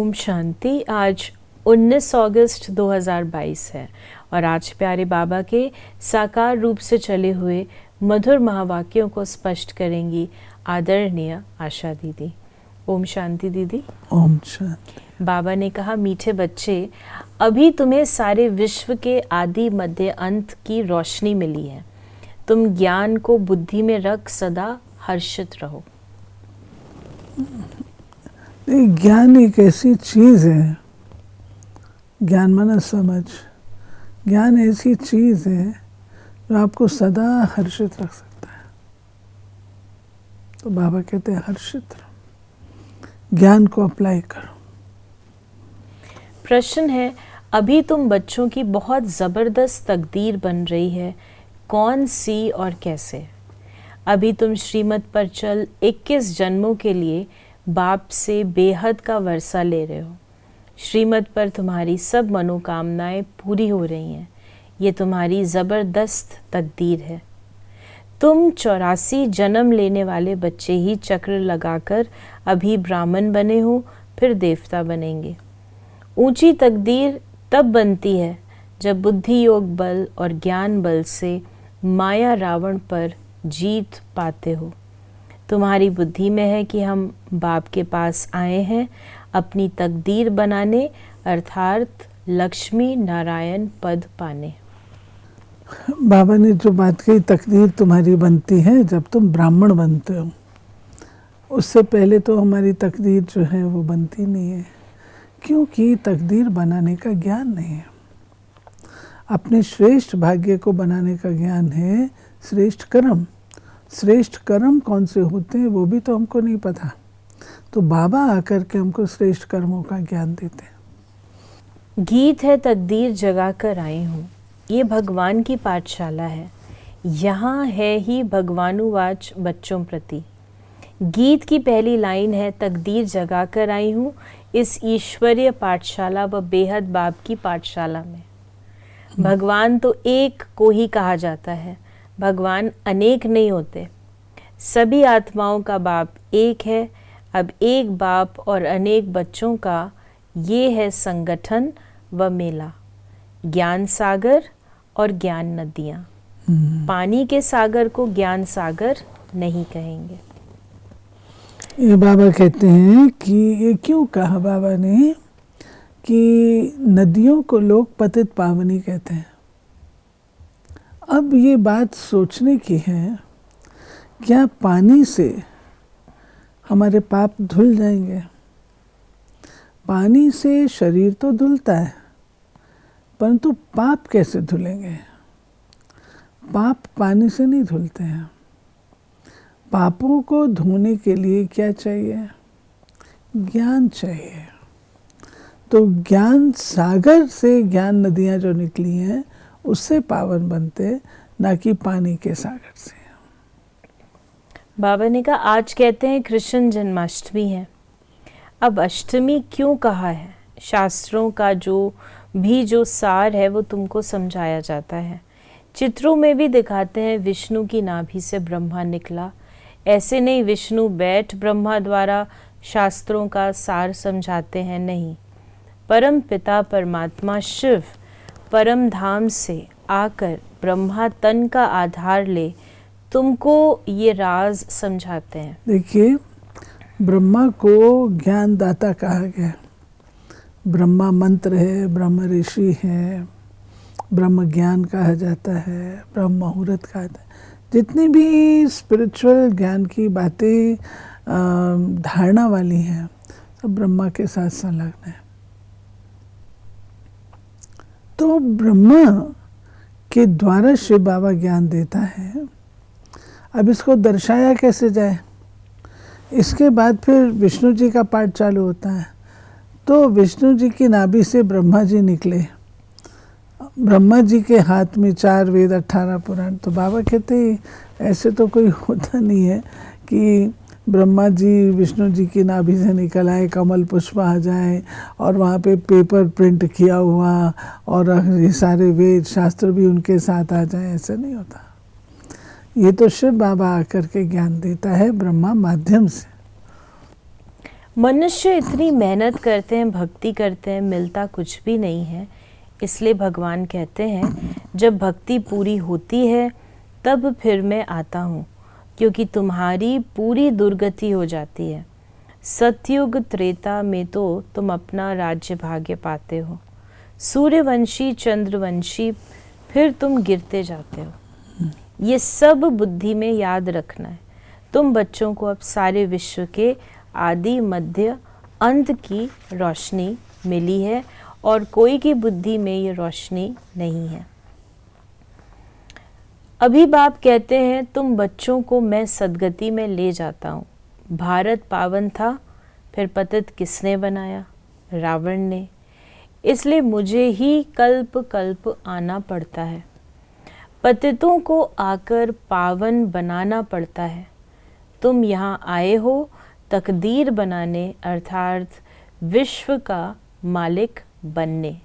ओम शांति। आज 19 अगस्त 2022 है और आज प्यारे बाबा के साकार रूप से चले हुए मधुर महावाक्यों को स्पष्ट करेंगी आदरणीय आशा दीदी। ओम शांति दीदी। ओम शांति। बाबा ने कहा, मीठे बच्चे, अभी तुम्हें सारे विश्व के आदि मध्य अंत की रोशनी मिली है। तुम ज्ञान को बुद्धि में रख सदा हर्षित रहो। ज्ञान एक ऐसी चीज़ है, ज्ञान माना समझ, ज्ञान ऐसी चीज़ है जो आपको सदा हर्षित रख सकता है। तो बाबा कहते हैं हर्षित रहो, ज्ञान को अप्लाई करो। प्रश्न है, अभी तुम बच्चों की बहुत ज़बरदस्त तकदीर बन रही है, कौन सी और कैसे? अभी तुम श्रीमत पर चल 21 जन्मों के लिए बाप से बेहद का वर्षा ले रहे हो। श्रीमत पर तुम्हारी सब मनोकामनाएं पूरी हो रही हैं। ये तुम्हारी ज़बरदस्त तकदीर है। तुम 84 जन्म लेने वाले बच्चे ही चक्र लगाकर अभी ब्राह्मण बने हो, फिर देवता बनेंगे। ऊंची तकदीर तब बनती है जब बुद्धि योग बल और ज्ञान बल से माया रावण पर जीत पाते हो। तुम्हारी बुद्धि में है कि हम बाप के पास आए हैं अपनी तकदीर बनाने, अर्थात लक्ष्मी नारायण पद पाने। बाबा ने जो बात कही, तकदीर तुम्हारी बनती है जब तुम ब्राह्मण बनते हो। उससे पहले तो हमारी तकदीर जो है वो बनती नहीं है, क्योंकि तकदीर बनाने का ज्ञान नहीं है। अपने श्रेष्ठ भाग्य को बनाने का ज्ञान है श्रेष्ठ कर्म। श्रेष्ठ कर्म कौन से होते हैं वो भी तो हमको नहीं पता। तो बाबा आकर के हमको श्रेष्ठ कर्मों का ज्ञान देते हैं। गीत है तकदीर जगा कर आई हूँ, ये भगवान की पाठशाला है। यहाँ है ही भगवानुवाच बच्चों प्रति। गीत की पहली लाइन है, तकदीर जगा कर आई हूँ इस ईश्वरीय पाठशाला व बेहद बाप की पाठशाला में। भगवान तो एक को ही कहा जाता है, भगवान अनेक नहीं होते। सभी आत्माओं का बाप एक है। अब एक बाप और अनेक बच्चों का ये है संगठन व मेला। ज्ञान सागर और ज्ञान नदियाँ। पानी के सागर को ज्ञान सागर नहीं कहेंगे। ये बाबा कहते हैं कि ये क्यों कहा बाबा ने कि नदियों को लोग पतित पावनी कहते हैं। अब ये बात सोचने की है, क्या पानी से हमारे पाप धुल जाएंगे? पानी से शरीर तो धुलता है, परंतु पाप कैसे धुलेंगे? पाप पानी से नहीं धुलते हैं। पापों को धोने के लिए क्या चाहिए? ज्ञान चाहिए। तो ज्ञान सागर से ज्ञान नदियाँ जो निकली हैं उससे पावन बनते, ना कि पानी के सागर से। बाबा ने कहा, आज कहते हैं कृष्ण जन्माष्टमी है। अब अष्टमी क्यों कहा है? शास्त्रों का जो सार है वो तुमको समझाया जाता है। चित्रों में भी दिखाते हैं विष्णु की नाभि से ब्रह्मा निकला। ऐसे नहीं विष्णु बैठ ब्रह्मा द्वारा शास्त्रों का सार समझाते हैं, नहीं। परम पिता परमात्मा शिव परम धाम से आकर ब्रह्मा तन का आधार ले तुमको ये राज समझाते हैं। देखिए, ब्रह्मा को ज्ञानदाता कहा गया। ब्रह्मा मंत्र है, ब्रह्म ऋषि है, ब्रह्म ज्ञान कहा जाता है, ब्रह्म मुहूर्त कहा जाता है। जितनी भी स्पिरिचुअल ज्ञान की बातें धारणा वाली हैं, सब ब्रह्मा के साथ संलग्न है। तो ब्रह्मा के द्वारा शिव बाबा ज्ञान देता है। अब इसको दर्शाया कैसे जाए? इसके बाद फिर विष्णु जी का पाठ चालू होता है। तो विष्णु जी की नाभि से ब्रह्मा जी निकले। ब्रह्मा जी के हाथ में 4 वेद 18 पुराण। तो बाबा कहते ऐसे तो कोई होता नहीं है कि ब्रह्मा जी विष्णु जी की नाभि से निकल आए, कमल पुष्प आ जाए और वहाँ पे पेपर प्रिंट किया हुआ और ये सारे वेद शास्त्र भी उनके साथ आ जाए। ऐसा नहीं होता। ये तो शिव बाबा आकर के ज्ञान देता है ब्रह्मा माध्यम से। मनुष्य इतनी मेहनत करते हैं, भक्ति करते हैं, मिलता कुछ भी नहीं है। इसलिए भगवान कहते हैं जब भक्ति पूरी होती है तब फिर मैं आता हूँ, क्योंकि तुम्हारी पूरी दुर्गति हो जाती है। सतयुग त्रेता में तो तुम अपना राज्य भाग्य पाते हो, सूर्यवंशी चंद्रवंशी फिर तुम गिरते जाते हो। ये सब बुद्धि में याद रखना है। तुम बच्चों को अब सारे विश्व के आदि मध्य अंत की रोशनी मिली है और कोई की बुद्धि में ये रोशनी नहीं है। अभी बाप कहते हैं तुम बच्चों को मैं सदगति में ले जाता हूँ। भारत पावन था, फिर पतित किसने बनाया? रावण ने। इसलिए मुझे ही कल्प कल्प आना पड़ता है, पतितों को आकर पावन बनाना पड़ता है। तुम यहाँ आए हो तकदीर बनाने, अर्थात विश्व का मालिक बनने।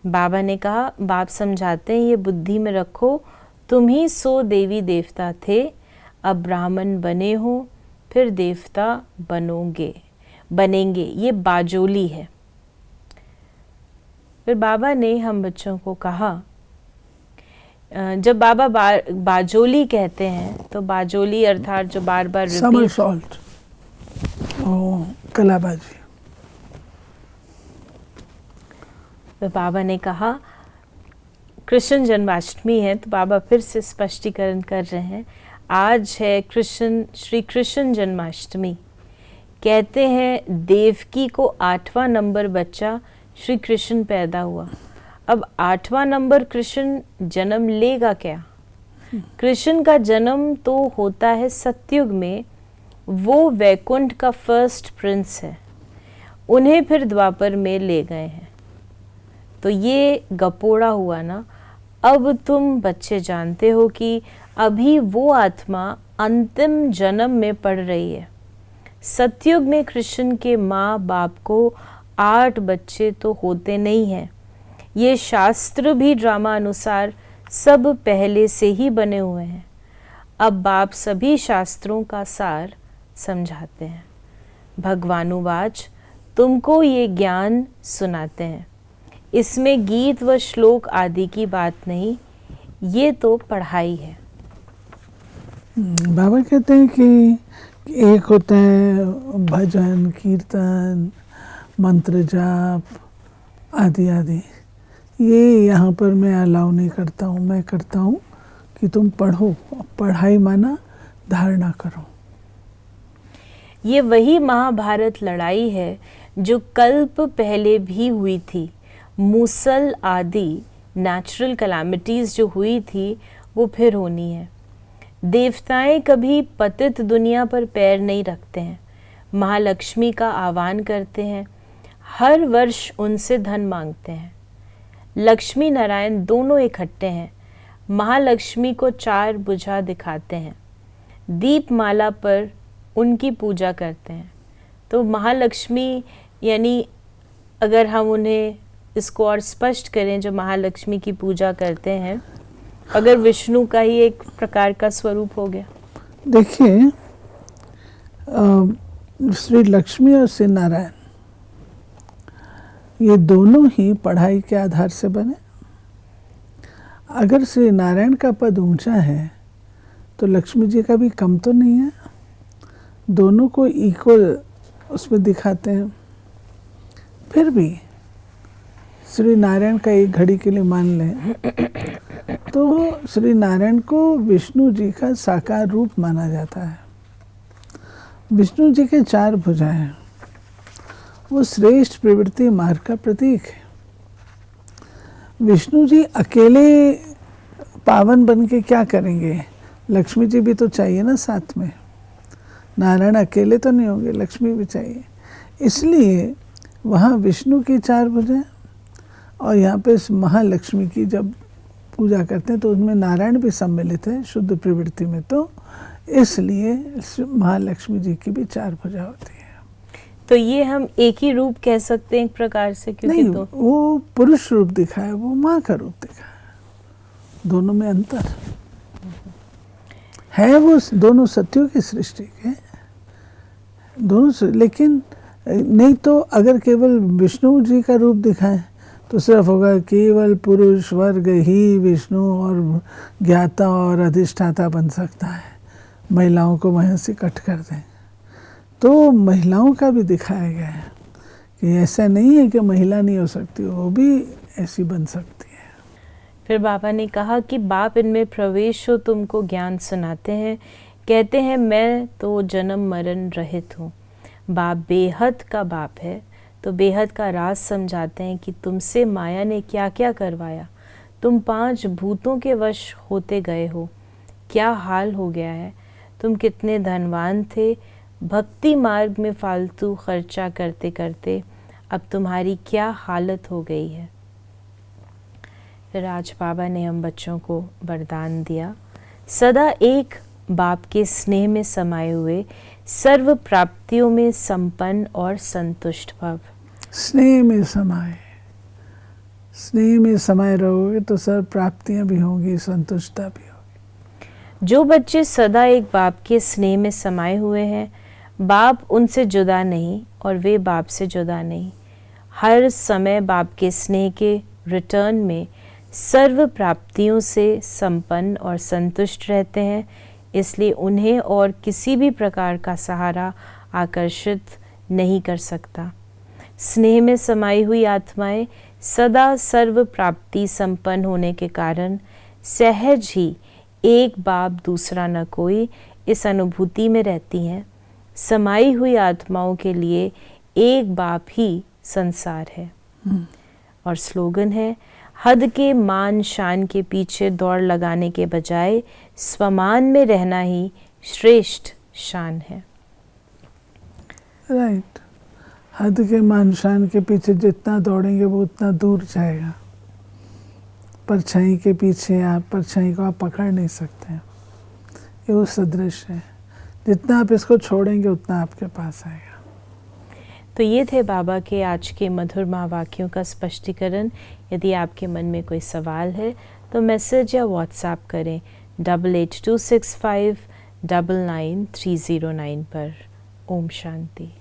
बाबा ने कहा, बाप समझाते हैं ये बुद्धि में रखो, तुम ही सो देवी देवता थे, अब ब्राह्मण बने हो, फिर देवता बनेंगे। ये बाजोली है। फिर बाबा ने हम बच्चों को कहा, जब बाबा बाजोली कहते हैं तो बाजोली अर्थात जो बार बार समरसॉल्ट, कलाबाजी। तो बाबा ने कहा कृष्ण जन्माष्टमी है, तो बाबा फिर से स्पष्टीकरण कर रहे हैं। आज है श्री कृष्ण जन्माष्टमी। कहते हैं देवकी को 8वां नंबर बच्चा श्री कृष्ण पैदा हुआ। अब 8वां नंबर कृष्ण जन्म लेगा क्या? कृष्ण का जन्म तो होता है सतयुग में, वो वैकुंठ का फर्स्ट प्रिंस है, उन्हें फिर द्वापर में ले गए हैं। तो ये गपोड़ा हुआ ना। अब तुम बच्चे जानते हो कि अभी वो आत्मा अंतिम जन्म में पड़ रही है। सतयुग में कृष्ण के माँ बाप को 8 बच्चे तो होते नहीं हैं। ये शास्त्र भी ड्रामा अनुसार सब पहले से ही बने हुए हैं। अब बाप सभी शास्त्रों का सार समझाते हैं। भगवानुवाच, तुमको ये ज्ञान सुनाते हैं। इसमें गीत व श्लोक आदि की बात नहीं, ये तो पढ़ाई है। बाबा कहते हैं कि एक होता है भजन, कीर्तन, मंत्र जाप आदि आदि। ये यहाँ पर मैं अलाउ नहीं करता हूँ। मैं करता हूँ कि तुम पढ़ो। पढ़ाई माना धारणा करो। ये वही महाभारत लड़ाई है जो कल्प पहले भी हुई थी। मूसल आदि नेचुरल कैलामिटीज़ जो हुई थी वो फिर होनी है। देवताएं कभी पतित दुनिया पर पैर नहीं रखते हैं, महालक्ष्मी का आह्वान करते हैं, हर वर्ष उनसे धन मांगते हैं। लक्ष्मी नारायण दोनों इकट्ठे हैं। महालक्ष्मी को 4 भुजा दिखाते हैं, दीपमाला पर उनकी पूजा करते हैं। तो महालक्ष्मी यानी अगर हम उन्हें इसको और स्पष्ट करें, जो महालक्ष्मी की पूजा करते हैं, अगर विष्णु का ही एक प्रकार का स्वरूप हो गया। देखिए, श्री लक्ष्मी और श्री नारायण ये दोनों ही पढ़ाई के आधार से बने। अगर श्री नारायण का पद ऊंचा है तो लक्ष्मी जी का भी कम तो नहीं है। दोनों को इक्वल उसमें दिखाते हैं। फिर भी श्री नारायण का एक घड़ी के लिए मान लें तो श्री नारायण को विष्णु जी का साकार रूप माना जाता है। विष्णु जी के 4 भुजाएं हैं, वो श्रेष्ठ प्रवृत्ति मार्ग का प्रतीक है। विष्णु जी अकेले पावन बन के क्या करेंगे? लक्ष्मी जी भी तो चाहिए ना साथ में। नारायण अकेले तो नहीं होंगे, लक्ष्मी भी चाहिए। इसलिए वहाँ विष्णु की 4 भुजाएं और यहाँ पे महालक्ष्मी की जब पूजा करते हैं तो उसमें नारायण भी सम्मिलित है शुद्ध प्रवृत्ति में। तो इसलिए महालक्ष्मी जी की भी 4 भुजा होती है। तो ये हम एक ही रूप कह सकते हैं एक प्रकार से, क्योंकि नहीं, वो पुरुष रूप दिखा है, वो माँ का रूप दिखा है। दोनों में अंतर है। वो दोनों सत्यों की सृष्टि के दोनों से, लेकिन नहीं तो अगर केवल विष्णु जी का रूप दिखाएं तो सिर्फ होगा केवल पुरुष वर्ग ही विष्णु और ज्ञाता और अधिष्ठाता बन सकता है, महिलाओं को वहीं से कट कर दें। तो महिलाओं का भी दिखाया गया है कि ऐसा नहीं है कि महिला नहीं हो सकती, वो भी ऐसी बन सकती है। फिर बाबा ने कहा कि बाप इनमें प्रवेश हो तुमको ज्ञान सुनाते हैं, कहते हैं मैं तो जन्म मरण रहित हूँ। बाप बेहद का बाप है तो बेहद का राज समझाते हैं कि तुमसे माया ने क्या क्या करवाया, तुम 5 भूतों के वश होते गए हो, क्या हाल हो गया है, तुम कितने धनवान थे, भक्ति मार्ग में फालतू खर्चा करते करते अब तुम्हारी क्या हालत हो गई है। फिर आज बाबा ने हम बच्चों को वरदान दिया, सदा एक बाप के स्नेह में समाये हुए सर्व प्राप्तियों में संपन्न और संतुष्ट भव। स्नेह में समाये रहोगे तो सर्व प्राप्तियां भी होंगी, संतुष्टता भी होगी। जो बच्चे सदा एक बाप के स्नेह में समाये हुए हैं, बाप उनसे जुदा नहीं और वे बाप से जुदा नहीं, हर समय बाप के स्नेह के रिटर्न में सर्व प्राप्तियों से संपन्न और संतुष्ट रहते हैं। इसलिए उन्हें और किसी भी प्रकार का सहारा आकर्षित नहीं कर सकता। स्नेह में समाई हुई आत्माएं सदा सर्व प्राप्ति संपन्न होने के कारण सहज ही एक बाप दूसरा न कोई इस अनुभूति में रहती हैं। समाई हुई आत्माओं के लिए एक बाप ही संसार है। और स्लोगन है, हद के मान शान के पीछे दौड़ लगाने के बजाय स्वमान में रहना ही श्रेष्ठ शान है। राइट। हद के मान शान के पीछे जितना दौड़ेंगे वो उतना दूर जाएगा। परछाई के पीछे आप परछाई को आप पकड़ नहीं सकते, ये उस सदृश है। जितना आप इसको छोड़ेंगे उतना आपके पास आएगा। तो ये थे बाबा के आज के मधुर महावाक्यों का स्पष्टीकरण। यदि आपके मन में कोई सवाल है तो मैसेज या व्हाट्सएप करें 8826599309 पर। ओम शांति।